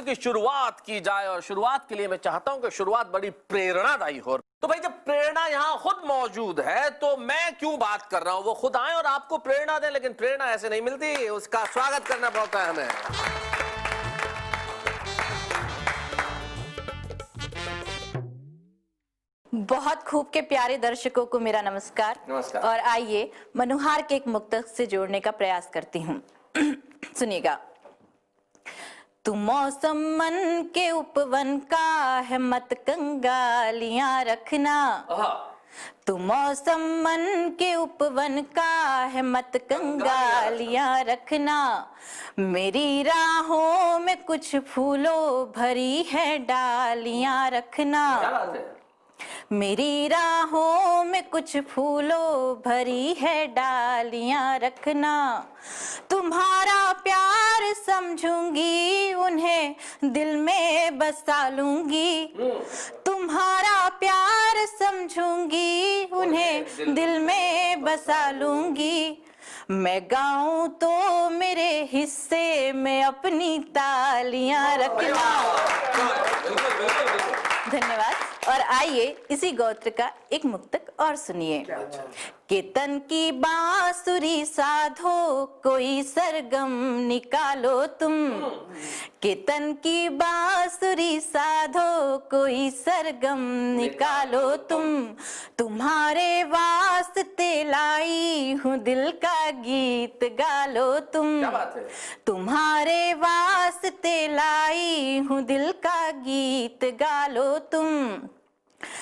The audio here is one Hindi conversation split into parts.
की शुरुआत की जाए और शुरुआत के लिए मैं चाहता हूं कि शुरुआत बड़ी प्रेरणादायी हो। तो भाई जब प्रेरणा यहां खुद मौजूद है तो मैं क्यों बात कर रहा हूं, वो खुद आए और आपको प्रेरणा दें, लेकिन प्रेरणा ऐसे नहीं मिलती, उसका स्वागत करना पड़ता है हमें। बहुत खूब के प्यारे दर्शकों को मेरा नमस्कार। नमस्कार। और आइए मनुहार के एक मुक्तक से जोड़ने का प्रयास करती हूँ। सुनिएगा। तू मौसम मन के उपवन का है, मत कंगालियां रखना। तू मौसम मन के उपवन का है, मत कंगालियां रखना। मेरी राहों में कुछ फूलों भरी है डालियां रखना। मेरी राहों में कुछ फूलों भरी है डालियां रखना। तुम्हारा प्यार समझूंगी, उन्हें दिल में बसा लूंगी। तुम्हारा प्यार समझूंगी, उन्हें दिल में बसा लूंगी। मैं गाऊं तो मेरे हिस्से में अपनी तालियां रखना। धन्यवाद। और आइए इसी गोत्र का एक मुक्तक और सुनिए। कीर्तन की बांसुरी साधो, कोई सरगम निकालो तुम। कीर्तन की बांसुरी साधो, कोई सरगम निकालो तुम। तुम्हारे वास्ते लाई हूँ दिल का गीत गालो तुम। तुम्हारे वास्ते लाई हूँ दिल का गीत गालो तुम।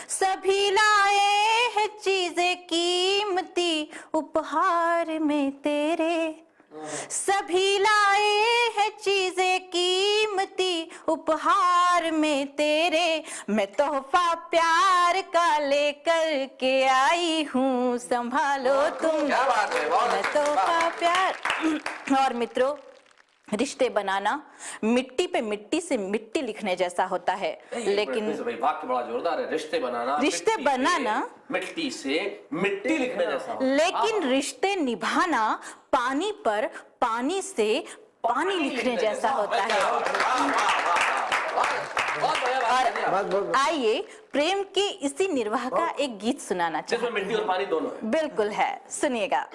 सभी लाए हैं चीजें कीमती उपहार में तेरे। सभी लाए हैं चीजें कीमती उपहार में तेरे। मैं तोहफा प्यार का लेकर के आई हूँ, संभालो तुम। मैं तोहफा प्यार। और मित्रों, रिश्ते बनाना मिट्टी पे मिट्टी से मिट्टी लिखने जैसा होता है, लेकिन वाक्य बड़ा जोरदार है। रिश्ते बनाना मिट्टी से मिट्टी लिखने जैसा, लेकिन रिश्ते निभाना पानी पर पानी से पानी लिखने जैसा होता है। और आइए प्रेम के इसी निर्वाह का एक गीत सुनाना चाहते हैं। मिट्टी और पानी दोनों है। बिल्कुल है, सुनिएगा।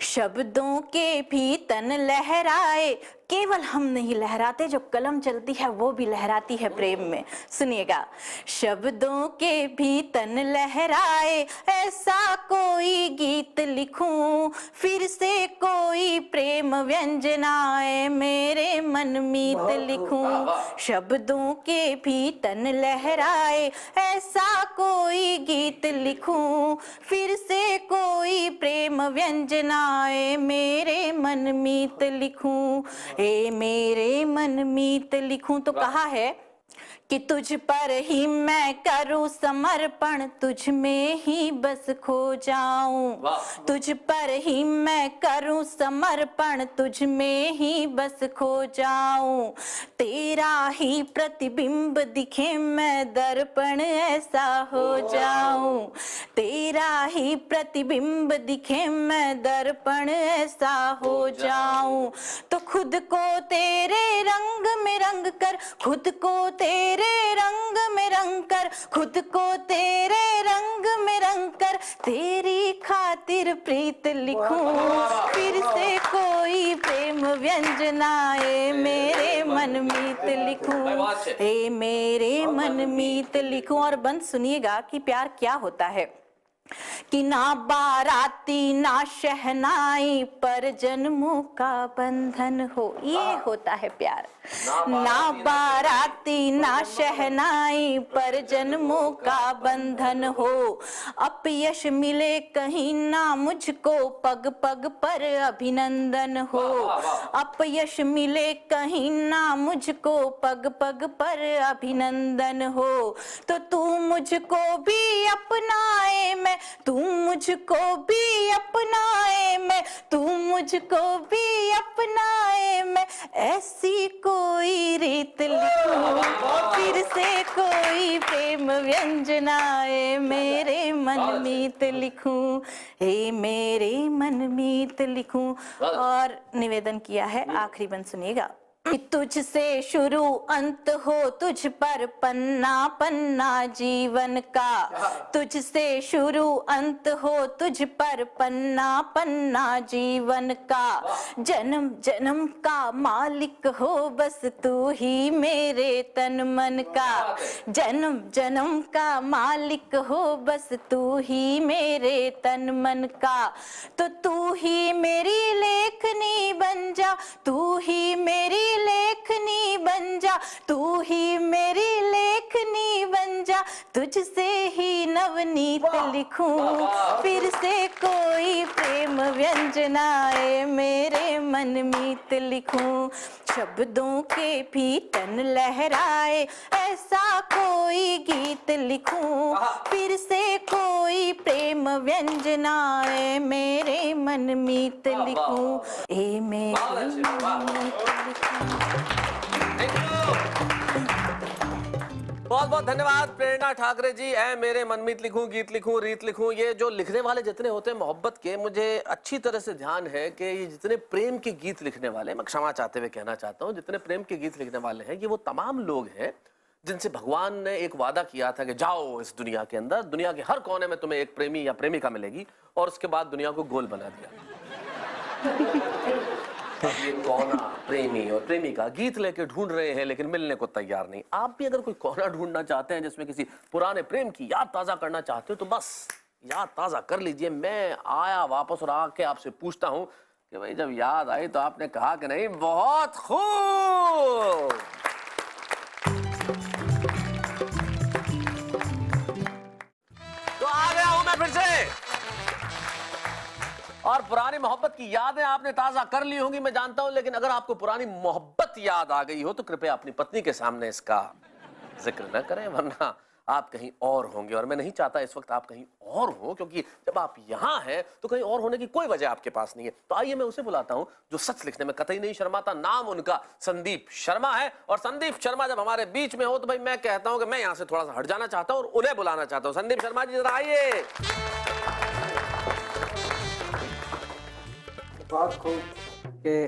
शब्दों के भी तन लहराए, केवल हम नहीं लहराते, जो कलम चलती है वो भी लहराती है प्रेम में। सुनिएगा। शब्दों के भी तन लहराए, ऐसा कोई गीत लिखूं, फिर से कोई प्रेम व्यंजनाए मेरे मन मीत लिखूं। शब्दों के भी तन लहराए, ऐसा कोई गीत लिखूं, फिर से कोई प्रेम व्यंजनाए मेरे मन मीत लिखूं। ए मेरे मन मीत लिखूं। तो कहा है कि तुझ पर ही मैं करूं समर्पण, तुझ में ही बस खो जाऊं। तुझ पर ही मैं करूं समर्पण, तुझ में ही बस खो जाऊं। तेरा ही प्रतिबिंब दिखे मैं दर्पण ऐसा हो जाऊं। तेरा ही प्रतिबिंब दिखे मैं दर्पण ऐसा हो जाऊं। तो खुद को तेरे रंग में रंग कर, खुद को तेरे रंग में रंग कर, खुद को तेरे रंग में रंग कर, तेरी खातिर प्रीत लिखूं, फिर से कोई प्रेम व्यंजनाए मेरे मन मीत लिखूं। ए मेरे मन मीत लिखूं। और बंद सुनिएगा कि प्यार क्या होता है। कि ना बाराती ना शहनाई, पर जन्मों का बंधन हो, ये होता है प्यार। ना बाराती ना शहनाई, पर जन्मों का बंधन हो। अपयश मिले कहीं ना मुझको, पग पग पर अभिनंदन हो। अपयश मिले कहीं ना मुझको, पग पग पर अभिनंदन हो। तो तू मुझको भी अपनाए मैं, तू मुझको भी अपनाए मैं, तू मुझको भी अपनाए मैं, ऐसी कोई रीत लिखूं, फिर से कोई प्रेम व्यंजनाए मेरे मन मीत लिखूं। हे मेरे मन मीत लिखूं। और निवेदन किया है, आखिरी बंद सुनिएगा। तुझसे शुरू अंत हो तुझ पर पन्ना पन्ना जीवन का, तुझसे शुरू अंत हो तुझ पर पन्ना पन्ना जीवन का, जन्म जन्म का मालिक हो बस तू ही मेरे तन मन का, जन्म जन्म का मालिक हो बस तू ही मेरे तन मन का, तो तू ही मेरी लेखनी बन जा, तू ही मेरी लेखनी बन जा, तू ही मेरी लेखनी बन जा, तुझसे ही नवनीत लिखूं, फिर से कोई प्रेम व्यंजनाए मेरे मन मीत लिखूं, शब्दों के भी तन लहराए ऐसा कोई गीत लिखूं, फिर से कोई प्रेम व्यंजनाए मेरे मन मीत लिखूं, ए मेरे मन मीत लिखूं। बहुत बहुत धन्यवाद प्रेरणा ठाकरे जी। ऐ मेरे मनमीत लिखूं, गीत लिखूं, रीत लिखूं, ये जो लिखने वाले जितने होते हैं मोहब्बत के, मुझे अच्छी तरह से ध्यान है कि ये जितने प्रेम के गीत लिखने वाले, मैं क्षमा चाहते हुए कहना चाहता हूँ, जितने प्रेम के गीत लिखने वाले हैं, ये वो तमाम लोग हैं जिनसे भगवान ने एक वादा किया था कि जाओ इस दुनिया के अंदर, दुनिया के हर कोने में तुम्हें एक प्रेमी या प्रेमिका मिलेगी, और उसके बाद दुनिया को गोल बना दिया। अब ये कोना प्रेमी और प्रेमिका गीत लेके ढूंढ रहे हैं लेकिन मिलने को तैयार नहीं। आप भी अगर कोई कोना ढूंढना चाहते हैं जिसमें किसी पुराने प्रेम की याद ताजा करना चाहते हो, तो बस याद ताजा कर लीजिए। मैं आया वापस और आके आपसे पूछता हूं कि भाई जब याद आई तो आपने कहा कि नहीं? बहुत खूब। तो आ गया हूं मैं फिर से, और पुरानी मोहब्बत की यादें आपने ताजा कर ली होंगी मैं जानता हूं, लेकिन अगर आपको पुरानी मोहब्बत याद आ गई हो तो कृपया अपनी पत्नी के सामने इसका जिक्र न करें, वरना आप कहीं और होंगे, और मैं नहीं चाहता इस वक्त आप कहीं और हो, क्योंकि जब आप यहां हैं तो कहीं और होने की कोई वजह आपके पास नहीं है। तो आइए मैं उसे बुलाता हूं जो सच लिखने में कतई नहीं शर्माता। नाम उनका संदीप शर्मा है, और संदीप शर्मा जब हमारे बीच में हो तो भाई मैं कहता हूं कि मैं यहां से थोड़ा सा हट जाना चाहता हूं और उन्हें बुलाना चाहता हूं। संदीप शर्मा जी जरा आइए। बहुत खूब के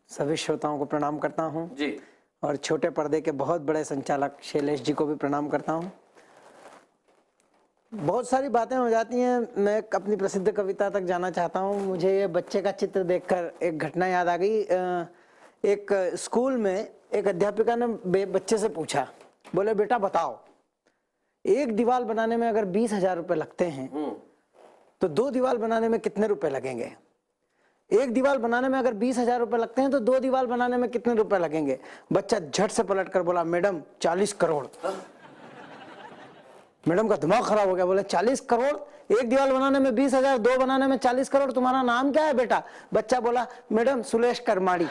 सभी श्रोताओं को प्रणाम करता हूं जी, और छोटे पर्दे के बहुत बड़े संचालक शैलेश जी को भी प्रणाम करता हूं। बहुत सारी बातें हो जाती हैं, मैं अपनी प्रसिद्ध कविता तक जाना चाहता हूं। मुझे ये बच्चे का चित्र देखकर एक घटना याद आ गई। एक स्कूल में एक अध्यापिका ने बच्चे से पूछा, बोले बेटा बताओ, एक दीवार बनाने में अगर 20,000 रुपए लगते हैं तो 2 दीवार बनाने में कितने रुपए लगेंगे? एक दीवार बनाने में अगर 20,000 रुपए लगते हैं तो 2 दीवार बनाने में कितने रुपए लगेंगे? बच्चा झट से पलट कर बोला, मैडम 40 करोड़। मैडम का दिमाग खराब हो गया, बोले 40 करोड़? एक दीवार बनाने में 20,000, 2 बनाने में 40 करोड़, तुम्हारा नाम क्या है बेटा? बच्चा बोला, मैडम सुलेश करमाड़ी।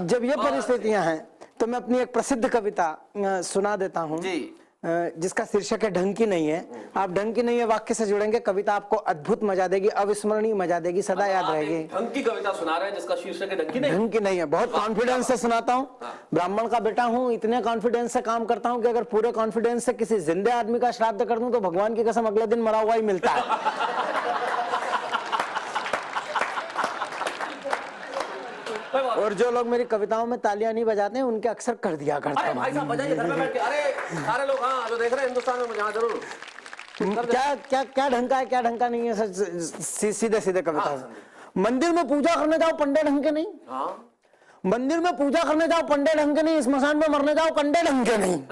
जब ये परिस्थितियां हैं तो मैं अपनी एक प्रसिद्ध कविता सुना देता हूं जिसका शीर्षक है ढंग की नहीं है। आप ढंग की नहीं है वाक्य से जुड़ेंगे, कविता आपको अद्भुत मजा देगी, अविस्मरणीय मजा देगी, सदा याद रहेगी। ढंग की कविता सुना रहे हैं जिसका शीर्षक है ढंग की नहीं? ढंग की नहीं है। बहुत कॉन्फिडेंस से सुनाता हूँ, ब्राह्मण का बेटा हूँ, इतने कॉन्फिडेंस से काम करता हूँ कि अगर पूरे कॉन्फिडेंस से किसी जिंदे आदमी का श्राद्ध कर दूं तो भगवान की कसम अगले दिन मरा हुआ ही मिलता है। और जो लोग मेरी कविताओं में तालियां नहीं बजाते हैं उनके अक्सर कर दिया करता हूं। भाई साहब बजाइए घर में बैठ के। अरे सारे लोग हाँ जो देख रहे हैं हिंदुस्तान में, यहाँ जरूर। क्या क्या क्या ढंग का है, क्या ढंग का नहीं है? सीधे सीधे कविता। मंदिर में पूजा करने जाओ पंडे ढंग के नहीं, मंदिर में पूजा करने जाओ पंडे ढंग के नहीं, स्मशान में मरने जाओ कंडे ढंग के नहीं।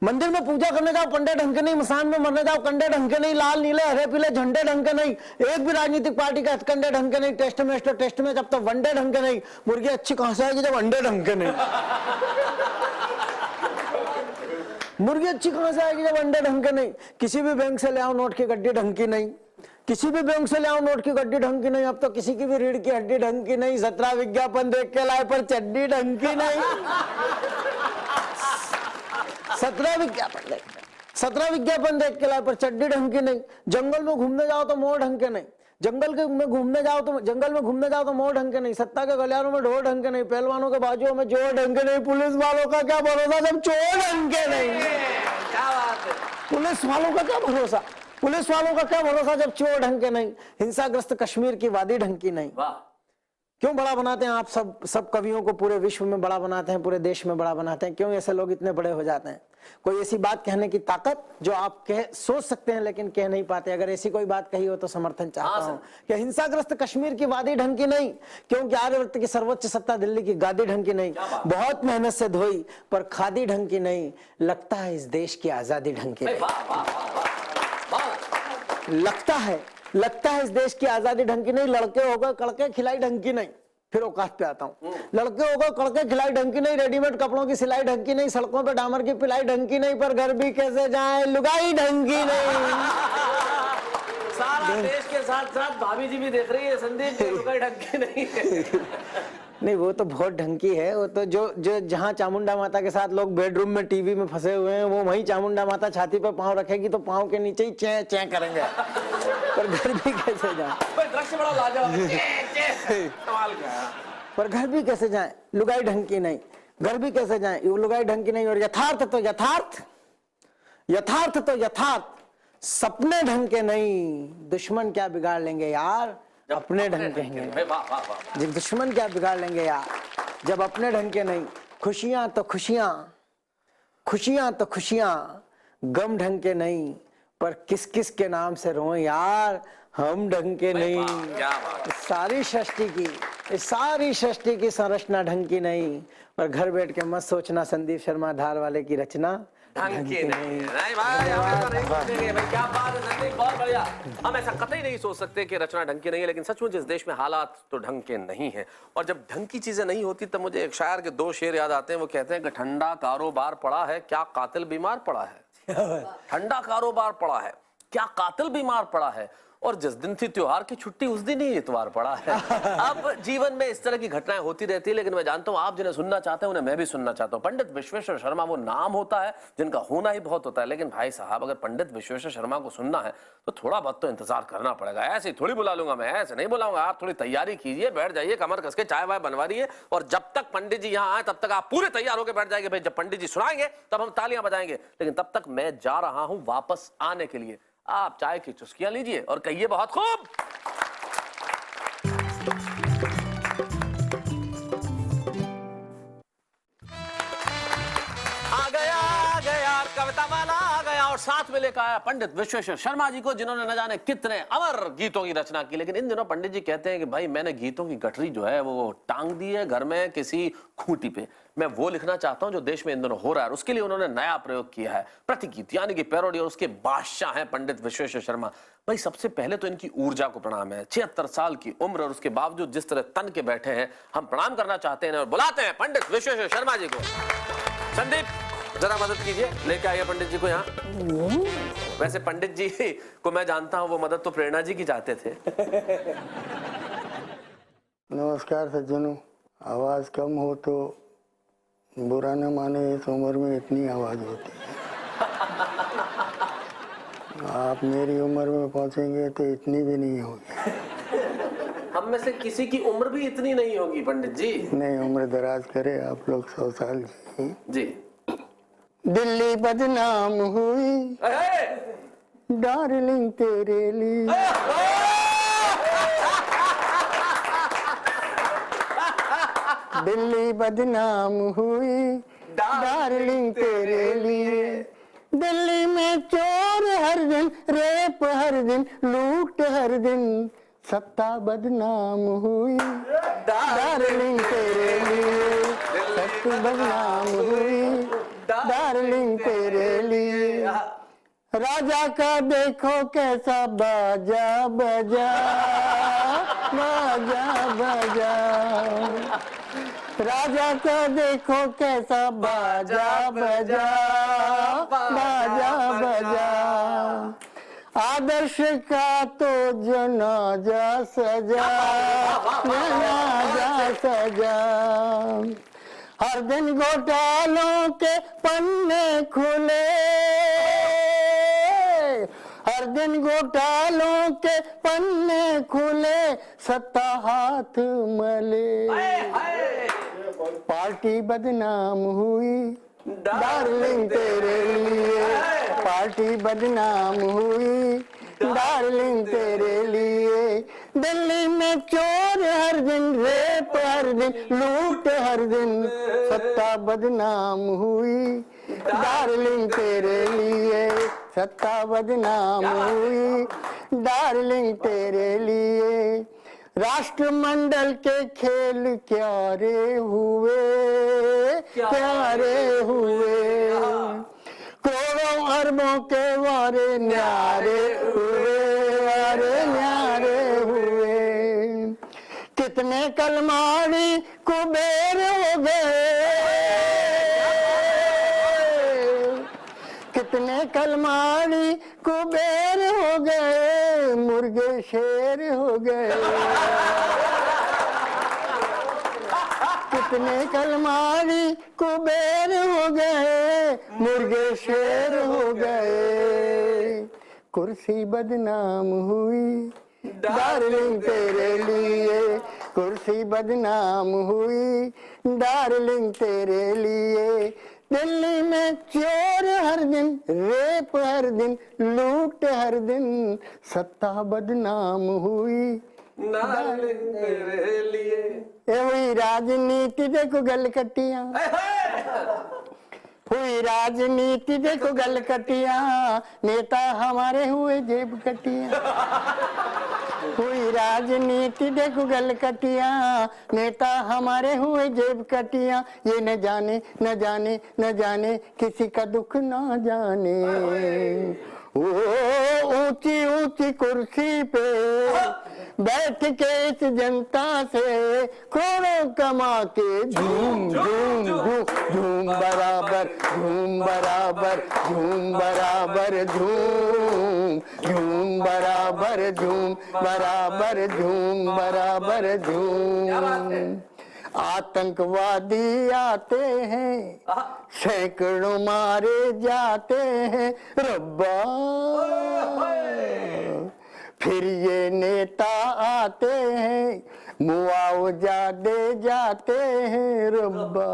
मंदिर में पूजा करने जाओ पंडे ढंग के नहीं, मसान में मरने जाओ कंडे ढंग के नहीं, लाल नीले हरे पीले झंडे ढंग के नहीं, एक भी राजनीतिक पार्टी का हथकंडे ढंग के नहीं, टेस्ट में जब तक वनडे ढंग के नहीं, मुर्गी अच्छी कहां से आएगी जब अंडे ढंग के नहीं, मुर्गी अच्छी कहां से आएगी जब अंडे ढंग के नहीं, किसी भी बैंक से ले आओ नोट की गड्डी ढंग की नहीं, किसी भी बैंक से ले आओ नोट की गड्डी ढंग की नहीं, अब तो किसी की भी रीढ़ की हड्डी ढंग की नहीं, 17 विज्ञापन देख के लाए पर चड्डी ढंग की नहीं, 17 विज्ञापन देख के लाए पर चड्डी ढंग की नहीं, जंगल में घूमने जाओ तो मोर ढंग के नहीं, जंगल में घूमने जाओ तो मोर ढंग के नहीं, सत्ता के गलियारों में ढोर ढंग के नहीं, पहलवानों के बाजुओं में जोर ढंग के नहीं, पुलिस वालों का क्या भरोसा जब चोर ढंग के नहीं, क्या बात है, पुलिस वालों का क्या भरोसा पुलिस वालों का क्या भरोसा जब चोर ढंग के नहीं, हिंसाग्रस्त कश्मीर की वादी ढंग की नहीं। वाह, क्यों बड़ा बनाते हैं आप सब कवियों को पूरे विश्व में बड़ा बनाते हैं, पूरे देश में बड़ा बनाते हैं, क्यों ऐसे लोग इतने बड़े हो जाते हैं? कोई ऐसी बात कहने की ताकत जो आप सोच सकते हैं लेकिन कह नहीं पाते, अगर ऐसी कोई बात कही हो तो समर्थन चाहता हूं कि हिंसाग्रस्त कश्मीर की वादी ढंग की नहीं, क्योंकि आर्यवर्त की सर्वोच्च सत्ता दिल्ली की गादी ढंग की नहीं, बहुत मेहनत से धोई पर खादी ढंग की नहीं, लगता है इस देश की आजादी ढंग की नहीं। लगता है इस देश की आजादी ढंग की नहीं, लड़के होकर कड़के खिलाई ढंग की नहीं। फिर औकात पे आता हूं, लड़के होकर कड़के खिलाई ढंग की नहीं, रेडीमेड कपड़ों की सिलाई ढंग की नहीं, सड़कों पे डामर की पिलाई ढंग की नहीं, पर घर भी कैसे जाए लुगाई ढंग की नहीं। सारा देश के साथ साथ भाभी जी भी देख रही है संदीप जी, लुगाई ढंग की नहीं है। नहीं, वो तो बहुत ढंग की है। वो तो जो जहां चामुंडा माता के साथ लोग बेडरूम में टीवी में फंसे हुए हैं, वो वहीं चामुंडा माता छाती पे पांव रखेगी तो पांव के नीचे ही चैं चैं करेंगे। पर घर भी कैसे जाए, दृश्य बड़ा लाजवाब है, कमाल का। पर घर भी कैसे जाए लुगाई ढंग की नहीं, घर भी कैसे जाए लुगाई ढंग की नहीं। और यथार्थ तो यथार्थ सपने ढंग के नहीं, दुश्मन क्या बिगाड़ लेंगे यार अपने ढंग के हैं। जब दुश्मन क्या बिगाड़ लेंगे यार जब अपने ढंग के नहीं। खुशियां तो खुशियां गम ढंग के नहीं, पर किस किस के नाम से रोए यार हम ढंग के नहीं। सारी सृष्टि की संरचना ढंग की नहीं, पर घर बैठ के मत सोचना संदीप शर्मा धार वाले की रचना ढंग की नहीं। नहीं भाई, हम ऐसा नहीं सोचेंगे भाई, क्या बात है संदीप, बहुत बढ़िया। हम ऐसा कतई नहीं सोच सकते कि रचना ढंग की नहीं है, लेकिन सचमुच इस देश में हालात तो ढंग के नहीं है। और जब ढंग की चीजें नहीं होती तब मुझे एक शायर के 2 शेर याद आते हैं। वो कहते हैं कि ठंडा कारोबार पड़ा है, क्या कातिल बीमार पड़ा है। ठंडा कारोबार पड़ा है, क्या कातिल बीमार पड़ा है, और जिस दिन थी त्योहार की छुट्टी उस दिन ही इतवार पड़ा है। अब जीवन में इस तरह की घटनाएं होती रहती है, लेकिन मैं जानता हूं आप जिन्हें सुनना चाहते हैं उन्हें मैं भी सुनना चाहता हूं। पंडित विश्वेश्वर शर्मा वो नाम होता है जिनका होना ही बहुत होता है, लेकिन भाई साहब अगर पंडित विश्वेश्वर शर्मा को सुनना है तो थोड़ा बहुत तो इंतजार करना पड़ेगा। ऐसे ही थोड़ी बुला लूंगा मैं, ऐसे नहीं बुलाऊंगा। आप थोड़ी तैयारी कीजिए, बैठ जाइए, कमर कस के चाय वाय बनवा रही है, और जब तक पंडित जी यहाँ आए तब तक आप पूरे तैयार होकर बैठ जाएंगे। भाई जब पंडित जी सुनाएंगे तब हम तालियां बजाएंगे, लेकिन तब तक मैं जा रहा हूं वापस आने के लिए। आप चाय की चुस्कियां लीजिए और कहिए बहुत खूब। आ गया कविता वाला आ गया, और साथ में लेकर आया पंडित विश्वेश्वर शर्मा जी को, जिन्होंने न जाने कितने अमर गीतों की रचना की। लेकिन इन दिनों पंडित जी कहते हैं कि भाई मैंने गीतों की गठरी जो है वो टांग दी है घर में किसी खूंटी पे, मैं वो लिखना चाहता हूं जो देश में इन दिनों हो रहा है। उसके लिए उन्होंने नया प्रयोग किया है, प्रतिगीत यानी कि पैरोडी, और उसके बादशाह हैं पंडित विश्वेश्वर शर्मा। भाई सबसे पहले तो इनकी ऊर्जा को प्रणाम है। 76 साल की उम्र और उसके बावजूद जिस तरह तन के बैठे हैं, हम प्रणाम करना चाहते हैं और बुलाते हैं पंडित विश्वेश्वर शर्मा जी को। संदीप जरा मदद कीजिए, लेके आइए पंडित जी को यहाँ। वैसे पंडित जी को मैं जानता हूँ, वो मदद तो प्रेरणा जी की चाहते थे। नमस्कार सज्जनों, आवाज कम हो तो बुरा न माने, इस उम्र में इतनी आवाज होती है। आप मेरी उम्र में पहुंचेंगे तो इतनी भी नहीं होगी। हम में से किसी की उम्र भी इतनी नहीं होगी पंडित जी। नहीं, उम्र दराज करे आप लोग 100 साल जी। दिल्ली बदनाम हुई डार्लिंग तेरे लिए। दिल्ली बदनाम हुई डार्लिंग तेरे लिए। दिल्ली में चोर हर दिन, रेप हर दिन, लूट हर दिन, सत्ता बदनाम हुई डार्लिंग तेरे लिए। सत्ता बदनाम हुई डार्लिंग तेरे लिए। राजा का देखो कैसा बाजा बजा, बाजा बजा। राजा का देखो कैसा बाजा बजा, बाजा बजा। आदर्श का तो जनाजा सजा, जनाजा सजा। हर दिन घोटालों के पन्ने खुले, हर दिन घोटालों के पन्ने खुले, सत्ता हाथ मले। पार्टी बदनाम हुई डार्लिंग तेरे लिए। पार्टी बदनाम हुई डार्लिंग तेरे लिए। दिल्ली में चोर हर दिन, रेप हर दिन, लूट हर दिन, सत्ता बदनाम हुई डार्लिंग तेरे लिए, सत्ता बदनाम हुई डार्लिंग तेरे लिए। राष्ट्रमंडल के खेल क्या रे हुए, क्या रे हुए, करोड़ों अरबों के वारे न्यारे हुए, अरे न्यारे हुए। कितने कलमाड़ी कुबेर हो गए, कितने कलमाड़ी कुबेर हो गए, मुर्गे शेर हो गए। कितने कलमाड़ी कुबेर हो गए, मुर्गे शेर हो गए। कुर्सी बदनाम हुई डार्लिंग तेरे लिए, कुर्सी बदनाम हुई डार्लिंग तेरे लिए। दिल्ली में चोर हर दिन, रेप हर दिन, लूट हर दिन, सत्ता बदनाम हुई डार्लिंग तेरे लिए। ए हुई राजनीति देखो गलकटियां, हुई राजनीति देखो गलकटियां, नेता हमारे हुए जेब कटियां। हुई राजनीति देखो गलकटियां, नेता हमारे हुए जेब कटियां। ये न जाने न जाने न जाने, किसी का दुख ना जाने। ओ ऊंची ऊंची कुर्सी पे बैठ के इस जनता से करोड़ों कमा के झूम झूम झूम झूम बराबर, झूम बराबर, झूम बराबर, झूम झूम बराबर, झूम बराबर, झूम बराबर, झूम। आतंकवादी आते हैं, सैकड़ों मारे जाते हैं रब्बा, फिर ये नेता आते हैं, मुआवजा दे जाते हैं रब्बा।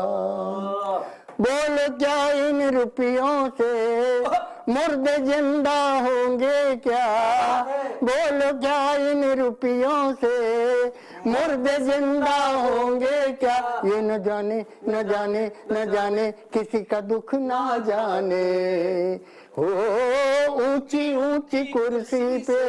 बोलो क्या इन रुपयों से मुर्दे जिंदा होंगे क्या, बोलो क्या इन रुपयों से मुर्दे जिंदा होंगे क्या। ये न जाने न जाने न जाने, किसी का दुख ना जाने। हो ऊंची ऊंची कुर्सी पे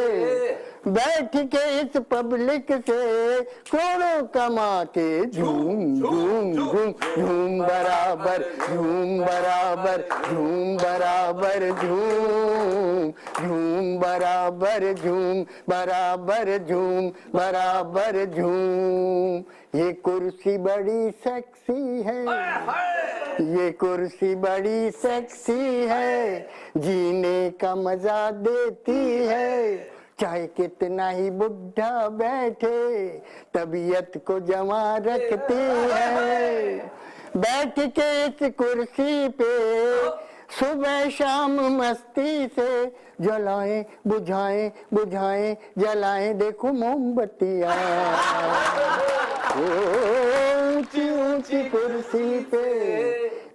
बैठ के इस पब्लिक से करोड़ों कमा के झूम झूम झूम झूम बराबर, झूम बराबर, झूम बराबर, झूम झूम बराबर, झूम बराबर, झूम बराबर, झूम। ये कुर्सी बड़ी सेक्सी है, ये कुर्सी बड़ी सेक्सी है, जीने का मजा देती है। चाहे कितना ही बुढ़ा बैठे, तबीयत को जमा रखती है। बैठ के इस कुर्सी पे सुबह शाम मस्ती से जलाएं बुझाएं, बुझाएं जलाएं, देखो मोमबत्तियां। ऊंची ऊंची कुर्सी पे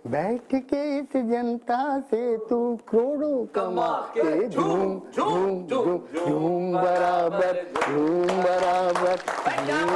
बैठ के इस जनता से तू करोड़ों कमा के झूम झूम झूम झूम बराबर, झूम बराबर, झूम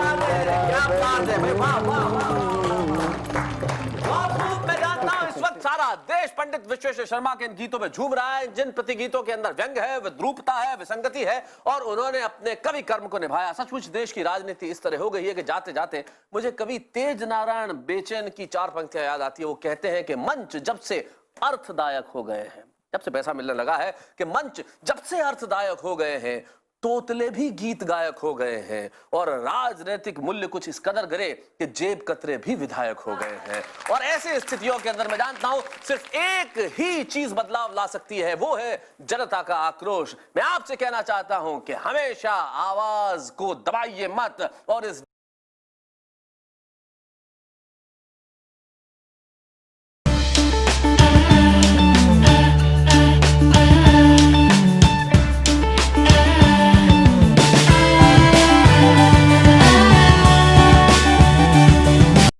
मैं जानता हूं इस वक्त सारा देश पंडित विश्वेश्वर शर्मा के इन गीतों में झूम रहा है, जिन प्रति गीतों के अंदर व्यंग है, विद्रूपता है, विसंगति है, और उन्होंने अपने कवि कर्म को निभाया। सचमुच देश की राजनीति इस तरह हो गई है कि जाते जाते मुझे कवि तेज नारायण बेचैन की 4 पंक्तियां याद आती है। वो कहते हैं कि मंच जब से अर्थदायक हो गए हैं, जब से पैसा मिलने लगा है, कि मंच जब से अर्थदायक हो गए हैं, तोतले भी गीत गायक हो गए हैं, और राजनीतिक मूल्य कुछ इस कदर गिरे कि जेब कतरे भी विधायक हो गए हैं। और ऐसे स्थितियों के अंदर मैं जानता हूं सिर्फ एक ही चीज बदलाव ला सकती है, वो है जनता का आक्रोश। मैं आपसे कहना चाहता हूं कि हमेशा आवाज को दबाइए मत, और इस